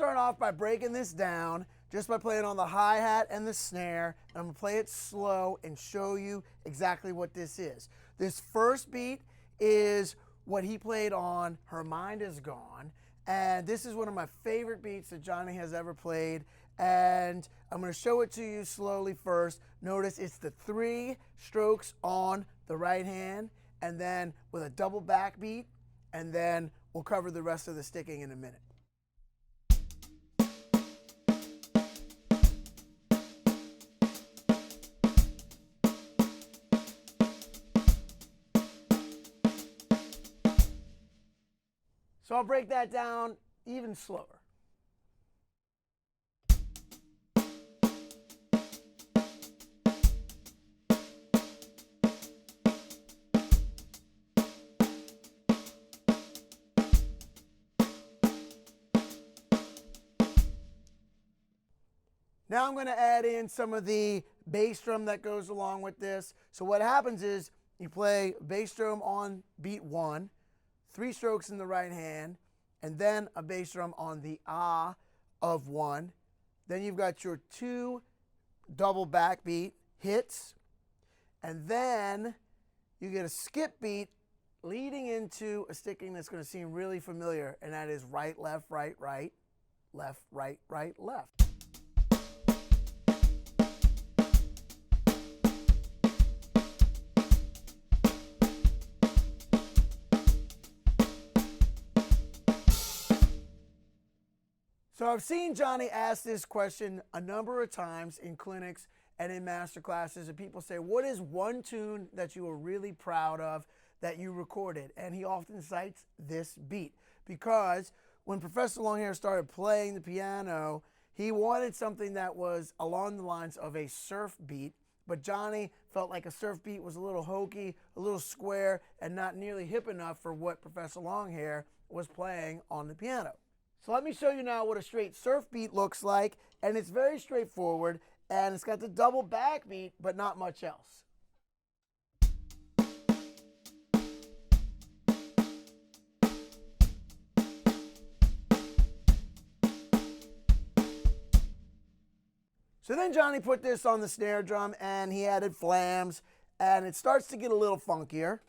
start off by breaking this down just by playing on the hi-hat and the snare. And I'm going to play it slow and show you exactly what this is. This first beat is what he played on Her Mind Is Gone. And this is one of my favorite beats that Johnny has ever played. And I'm going to show it to you slowly first. Notice it's the 3 strokes on the right hand, and then with a double backbeat, and then we'll cover the rest of the sticking in a minute. So I'll break that down even slower. Now I'm going to add in some of the bass drum that goes along with this. So what happens is you play bass drum on beat 1, 3 strokes in the right hand, and then a bass drum on the ah of 1. Then you've got your 2 double backbeat hits, and then you get a skip beat leading into a sticking that's going to seem really familiar, and that is right, left, right, right, left, right, right, left. So I've seen Johnny ask this question a number of times in clinics and in master classes, and people say, what is one tune that you are really proud of that you recorded? And he often cites this beat, because when Professor Longhair started playing the piano, he wanted something that was along the lines of a surf beat, but Johnny felt like a surf beat was a little hokey, a little square, and not nearly hip enough for what Professor Longhair was playing on the piano. So let me show you now what a straight surf beat looks like, and it's very straightforward, and it's got the double backbeat, but not much else. So then Johnny put this on the snare drum, and he added flams, and it starts to get a little funkier.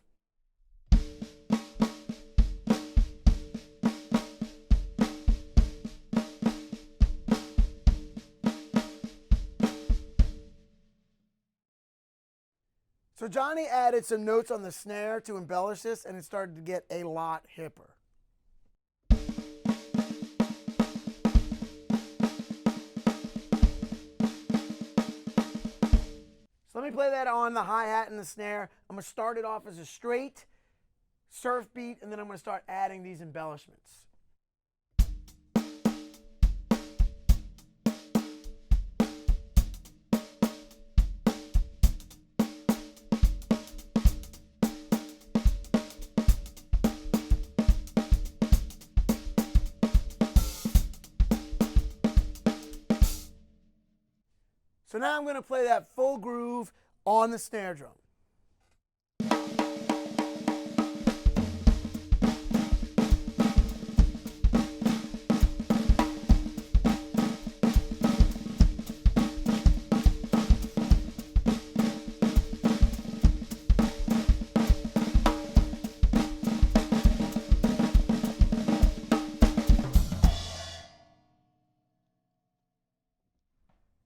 So Johnny added some notes on the snare to embellish this, and it started to get a lot hipper. So let me play that on the hi-hat and the snare. I'm going to start it off as a straight surf beat, and then I'm going to start adding these embellishments. So now I'm going to play that full groove on the snare drum.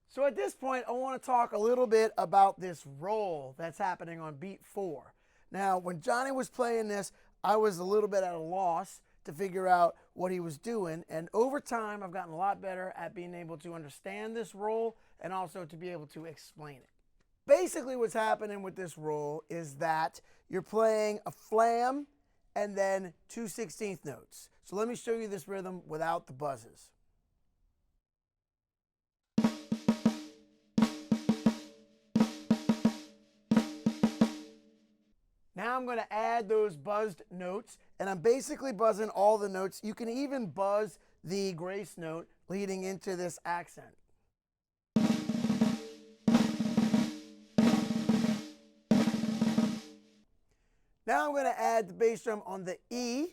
So at this point, I want to talk a little bit about this roll that's happening on beat 4. Now, when Johnny was playing this, I was a little bit at a loss to figure out what he was doing. And over time, I've gotten a lot better at being able to understand this roll and also to be able to explain it. Basically, what's happening with this roll is that you're playing a flam and then 2/16 notes. So let me show you this rhythm without the buzzes. Now I'm going to add those buzzed notes, and I'm basically buzzing all the notes. You can even buzz the grace note leading into this accent. Now I'm going to add the bass drum on the E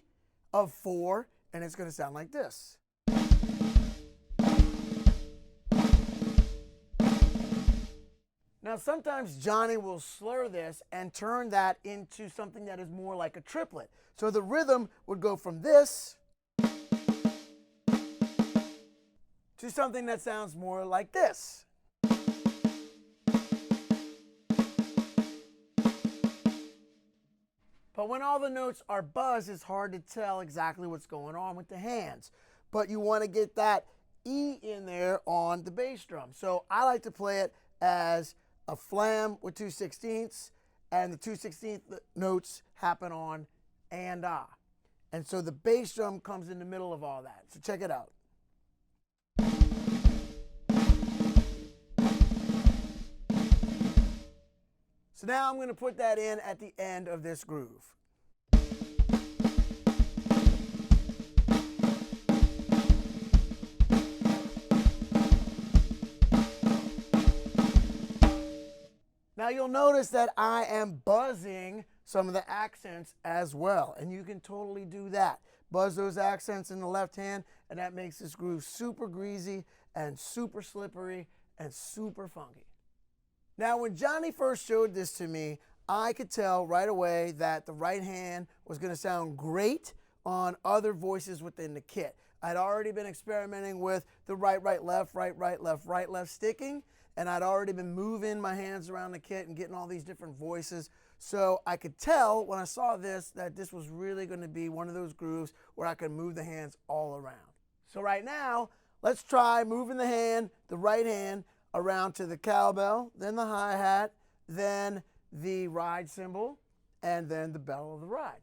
of 4, and it's going to sound like this. Now, sometimes Johnny will slur this and turn that into something that is more like a triplet. So the rhythm would go from this to something that sounds more like this. But when all the notes are buzzed, it's hard to tell exactly what's going on with the hands. But you want to get that E in there on the bass drum. So I like to play it as a flam with 2/16, and the 2/16 notes happen on and ah. And so the bass drum comes in the middle of all that. So check it out. So now I'm going to put that in at the end of this groove. Now you'll notice that I am buzzing some of the accents as well, and you can totally do that. Buzz those accents in the left hand, and that makes this groove super greasy and super slippery and super funky. Now when Johnny first showed this to me, I could tell right away that the right hand was going to sound great on other voices within the kit. I'd already been experimenting with the right, left, right, left sticking, and I'd already been moving my hands around the kit and getting all these different voices. So I could tell when I saw this that this was really going to be one of those grooves where I could move the hands all around. So right now, let's try moving the right hand, around to the cowbell, then the hi-hat, then the ride cymbal, and then the bell of the ride.